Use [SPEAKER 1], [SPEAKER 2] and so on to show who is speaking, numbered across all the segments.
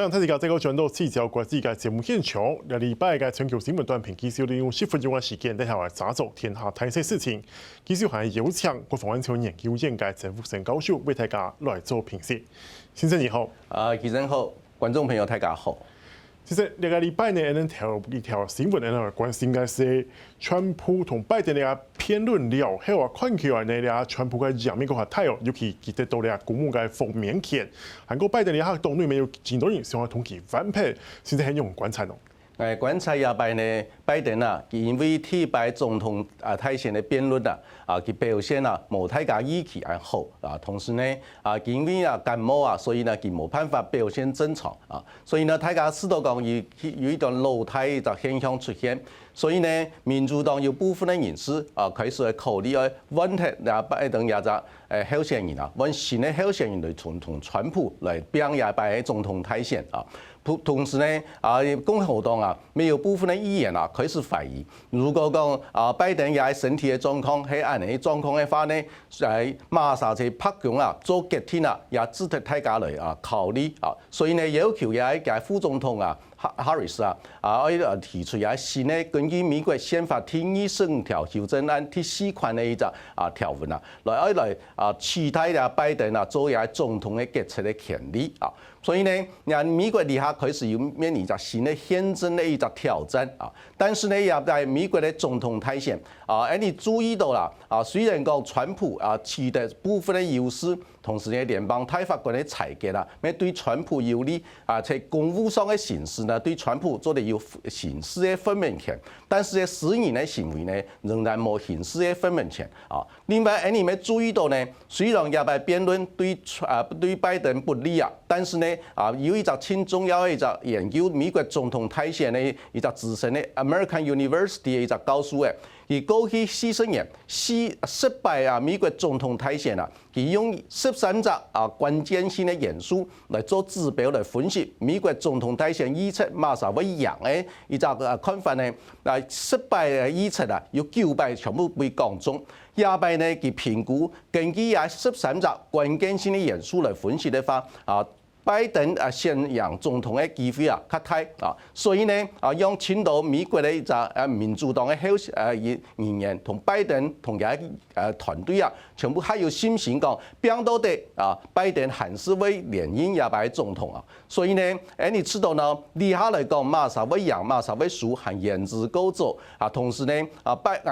[SPEAKER 1] 樣睇下這個轉到聚焦國際嘅節目現場，禮拜嘅全球新聞短評，繼續利用10分鐘嘅時間，帶下來抓走天下大小事情。繼續係有請國防安全研究院嘅曾復生教授為大家來做評析。先生你好，
[SPEAKER 2] 主持人好，觀眾朋友大家好。
[SPEAKER 1] 其實呢個禮拜呢，一條新聞呢，關心嘅是川普同拜登嘅辯論了後，看起來呢，川普嘅贏美國嘅態度，尤其佢得到呢個公務嘅封面權，韓國拜登呢嚇黨內面有幾多人想要同佢翻盤，現在係用觀察咯。
[SPEAKER 2] 觀察下拜呢，拜登啊，因為替拜總統大選嘅辯論佢表現冇大家預期係好同時呢因為感冒所以呢佢冇辦法表現正常所以呢大家知道講有一段老態嘅現象出現，所以呢民主黨有部分嘅人士開始考慮去揾拜登也就候選人揾新嘅候選人嚟同川普嚟拼也拜總統大選同時呢共和黨沒有部分嘅議員開始懷疑，如果講拜登也身體嘅狀況係按呢狀況嘅話呢，馬上就拍響做決定也值得大家嚟考慮所以呢要求也副總統Harris 提出也新嘅根據美國憲法第25條修正案第4款嘅一個條文來取代拜登做也總統嘅決策嘅權利所以呢，美國底下開始有面臨一個新嘅憲政嘅一個挑戰但是呢，也在美國嘅總統大選你注意到啦雖然講川普取得部分嘅優勢，同時呢聯邦大法官嘅裁決對川普有利在公務上嘅行事呢，對川普做得有刑事嘅分辨權，但是呢私人嘅行為呢，仍然冇刑事嘅分辨權另外，你們注意到呢，雖然也係辯論對拜登不利但是呢有一個挺重要嘅一個研究美國總統大選嘅一個資深嘅 American University 嘅一個教授嘅，而過去40年失敗美國總統大選佢用13隻關鍵性嘅元素來做指標來分析美國總統大選預測馬上會贏嘅一個看法呢，失敗嘅預測有900全部被講中，200呢佢評估根據13隻關鍵性嘅元素來分析的話拜登先贏總統嘅機會較大所以呢用青島美國嘅一個民主黨嘅人員同拜登同佢團隊全部還有信心講拼到底拜登還是會連任也拜總統所以呢你知道呢以下來講馬上會贏馬上會輸係言之過早同時呢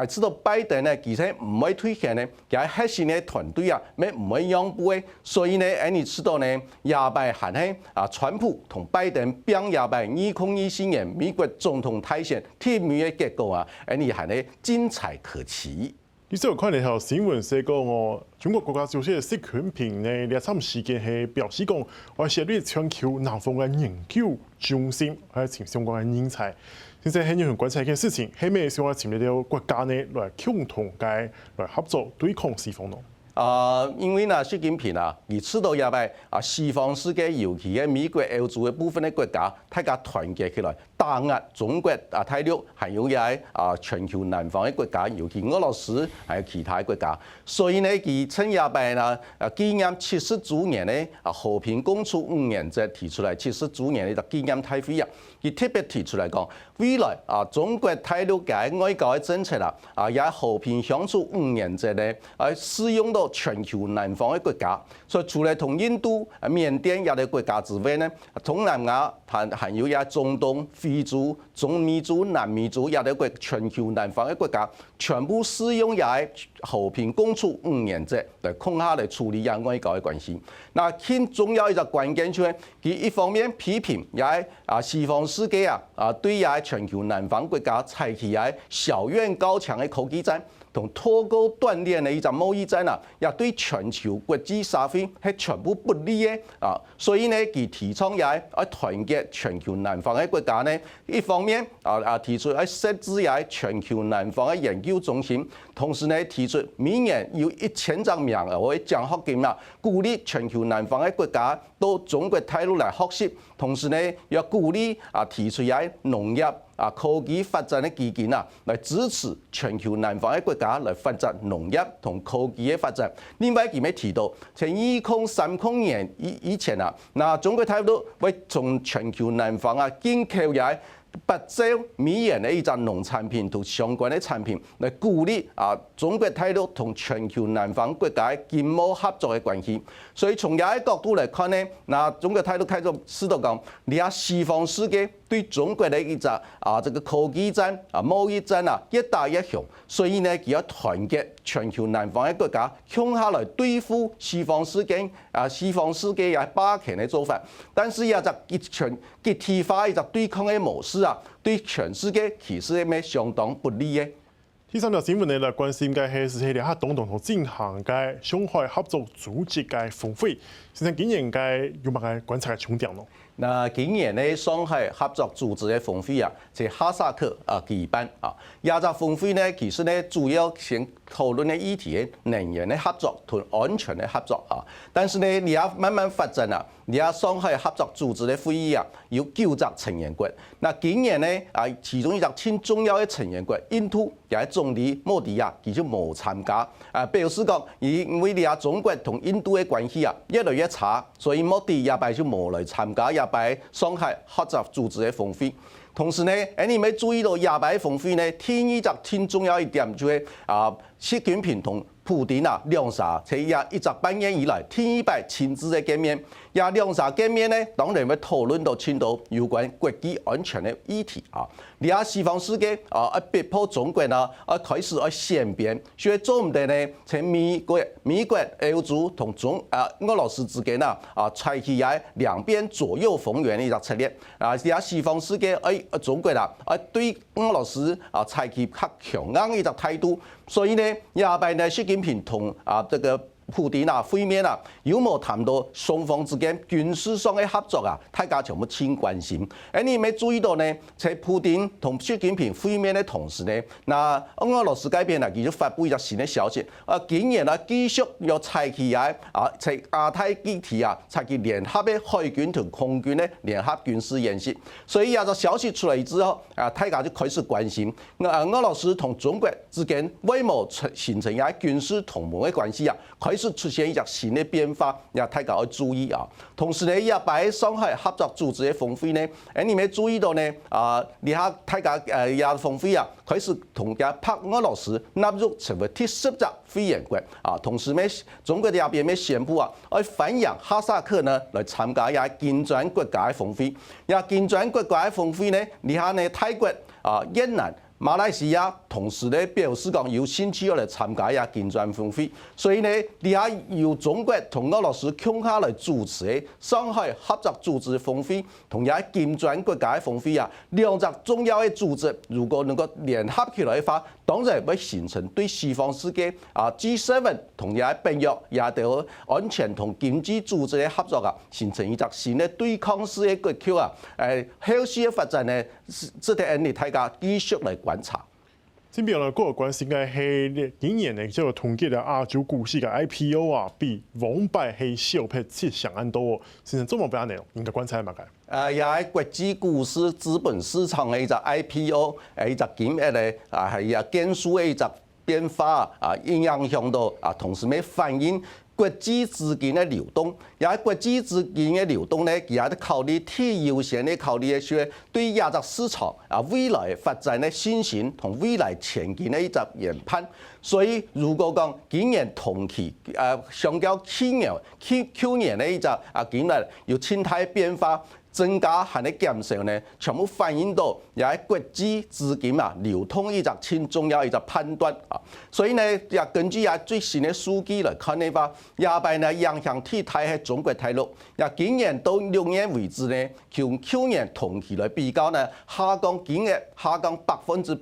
[SPEAKER 2] 知道拜登呢其實唔會退卻呢佢核心嘅團隊唔會讓步嘅，所以呢你知道呢也拜還係川普同拜登拼也拜2024年美國總統大選提名嘅結果你還係精彩可期。
[SPEAKER 1] 你先看呢條新聞寫講中國國家主席習近平呢，呢場時間係表示講，我設立全球南方嘅研究中心，係請相關嘅人才。現在很有人觀察一件事情，係咪想要請呢啲國家呢來共同嘅來合作對抗西方咯？
[SPEAKER 2] 因為習近平而知道也係西方世界，尤其係美國、歐洲嘅部分嘅國家，大家團結起來打壓中國大陸，還有也全球南方嘅國家，尤其俄羅斯，還有其他國家。所以呢，佢趁也係紀念70周年咧和平共處5年則提出來70周年嘅一個紀念大會佢特別提出來講，未來中國大陸嘅外交嘅政策也和平相處5年則咧適用到全球南方嘅國家，所以除了同印度、緬甸也啲國家之外呢，東南亞還有也中東、非洲、中美洲、南美洲也啲全球南方嘅國家，全部適用也和平共處5年則嚟空下嚟處理外交嘅關係。那更重要一個關鍵就係佢一方面批評也西方世界對也全球南方國家採取也小院高牆嘅科技戰。同脫鈎斷鏈的一個貿易戰也對全球國際社會係全部不利嘅所以呢，佢提倡也團結全球南方嘅國家呢，一方面提出設置也全球南方嘅研究中心，同時呢提出每年有1000張名額嘅獎學金鼓勵全球南方嘅國家到中國大陸來學習，同時呢要鼓勵提出也農業科技發展嘅基金啊，來支持全球南方嘅國家來發展農業同科技嘅發展。另外，佢咪提到，從2030年以前啊，那中國大陸會從全球南方啊進口嘅8兆美元嘅一隻農產品同相關嘅產品，來鼓勵中國大陸同全球南方國家經貿合作嘅關係。所以從呢個角度來看呢，那中國大陸開始試圖講，你睇西方世界對中國嘅一隻這個科技戰貿易戰越打越兇，所以呢，佢要團結全球南方嘅國家，向下來對付西方世界嘅霸權嘅做法。但是也就集體化一隻對抗嘅模式啊，對全世界其實係相當不利嘅。
[SPEAKER 1] 第三條新聞呢，來關心嘅係係咧，東同進行嘅上海合作組織嘅峰會，先生今年嘅有乜嘅觀察嘅重點咯？
[SPEAKER 2] 那今年呢，上海合作組織嘅峰會啊，在哈薩克舉辦啊。亞洲峰會呢，其實呢主要先討論嘅議題係能源嘅合作同安全嘅合作啊。但是呢，你要慢慢發展啊，你要上海合作組織嘅會議啊，有9隻成員國。那今年呢其中一隻挺重要嘅成員國印度，也係總理莫迪啊，佢就冇參加表示講，因為你中國同印度嘅關係啊越來越差，所以莫迪也就冇來參加喺上海合作組織嘅峰會。同時呢，你咪注意到亞峰會呢，第一隻挺重要一點就係習近平同普丁兩沙在一隻半年以來第一擺親自嘅見面。兩沙見面呢，當然會討論到青島有關國際安全嘅議題啊。你睇西方世界逼迫中國呢，開始選邊，所以做唔得呢，喺美國、歐洲同俄羅斯之間採取兩邊左右逢源嘅一個策略。你睇西方世界中國對俄羅斯採取較強硬嘅一個態度，所以呢，亞擺呢習近平同這個普丁會面有冇談到雙方之間軍事上嘅合作大家全部挺關心。你咪注意到呢，在普丁同習近平會面嘅同時呢，那俄羅斯嗰邊佢就發布一個新嘅消息，竟然繼續要採取在亞太議題採取聯合嘅海軍同空軍嘅聯合軍事演習。所以有個消息出來之後，大家就開始關心俄羅斯同中國之間會冇形成一個軍事同盟嘅關係開始出現一個新的變化，也大家要注意啊。同時呢，也擺喺上海合作組織嘅峰會呢，你咪注意到呢，你睇大家也峰會開始同嘅白俄羅斯納入成為第10隻會員國啊。同時呢，中國嘅邊咪宣布要歡迎哈薩克呢來參加也金磚國家嘅峰會。也金磚國家嘅峰會呢，你睇呢泰國越南、馬來西亞同時咧表示講有興趣要嚟參加呀金磚峰會，所以呢，你睇由中國同俄羅斯共下來主持嘅上海合作組織峰會，同埋金磚國家嘅峰會兩隻重要嘅組織，如果能夠聯合起來嘅話，當然會形成對西方世界G7 同埋北約也對安全同經濟組織嘅合作形成一隻新嘅對抗式嘅國橋後續嘅發展呢，值得你大家繼續嚟觀察。
[SPEAKER 1] 這邊呢，個關心嘅係今年呢，就統計嘅亞洲股市嘅 IPO比往擺係小撇7成多，先生，中文版內容應該觀察係乜嘅？
[SPEAKER 2] 也係國際股市資本市場嘅一隻 IPO， 一隻金額咧係減數嘅一隻變化影響到同時咩反映國際資金嘅流動，也係國際資金嘅流動咧，也係考慮最優先嘅考慮嘅係對亞洲市場未來發展嘅信心同未來前景嘅一隻研判。所以如果講今年同期相較去年嘅一隻今年有輕大變化。增加係啲減少呢，全部反映到也係國際資金流通一隻挺重要一隻判斷啊。所以呢，也根據最新嘅數據來看呢話，亞擺呢影響最大係中國大陸。也今年到6月為止呢，從去年同期來比較呢，下降金額下降85%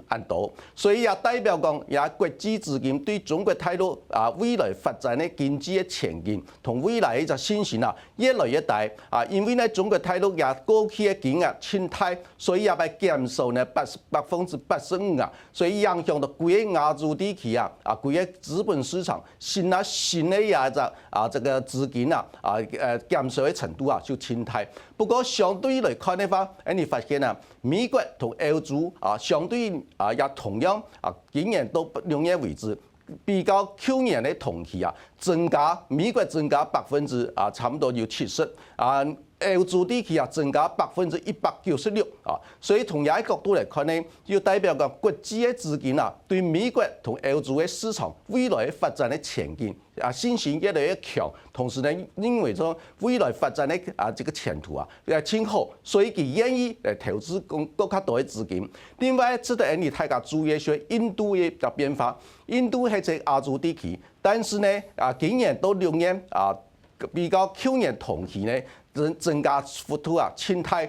[SPEAKER 2] 咁多。所以也代表講，也國際資金對中國大陸未來發展嘅經濟嘅前景同未來一隻信心越來越大啊。因為呢，中國大陸也過去嘅金額清貸，所以也被減少呢85%啊，所以影響到規個亞洲地區啊，規個資本市場新嘅也這個資金減少嘅程度啊，就清貸。不過相對來看的話，你發現啊，美國同歐洲相對也同樣今年到2月為止，比較去年的同期增加美國增加差唔多有70歐洲地區增加196所以從呢個角度來看呢，要代表個國際嘅資金對美國同歐洲嘅市場未來發展嘅前景信心越來越強，同時呢認為說未來發展嘅這個前途挺好，所以佢願意嚟投資更加多嘅資金。另外值得大家注意係印度嘅變化，印度係在亞洲地區，但是呢今年到2月比較去年同期呢，增加幅度清貸，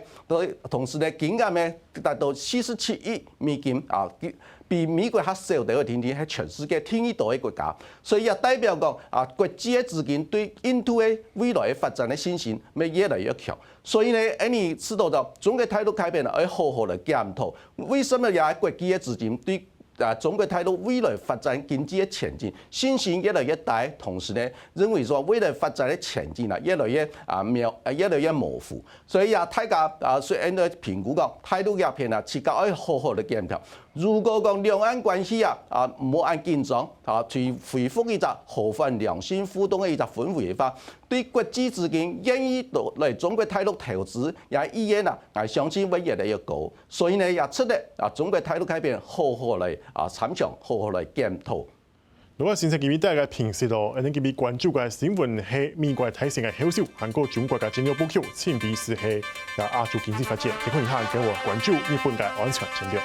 [SPEAKER 2] 同時呢金額呢達到47億美金比美國還少的一點點，係全世界第2大嘅國家，所以也代表講國際嘅資金對印度嘅未來嘅發展嘅信心咪越來越強，所以呢，你知道咗中國態度改變啦，要好好嚟檢討，為什麼也係國際嘅資金對中國態度未來發展經濟嘅前景信心越來越大，同時呢認為說未來發展嘅前景越來越模糊，所以大家雖然都評估講態度鴉片自己要好好的檢討。如果講兩岸關係唔好按緊張去恢復一個和緩良性互動嘅一個氛圍嘅話，對國際資金願意嚟中國大陸投資也意願我相信會越來越高，所以呢也值得中國大陸改變好好嚟參詳，好好嚟檢討。
[SPEAKER 1] 如果先生記大家平時咯，你記別關注嘅新聞係美國大選嘅後續，韓國中國嘅戰略布局，前提是係亞洲經濟發展。提供以下給我關注日本嘅安全戰略。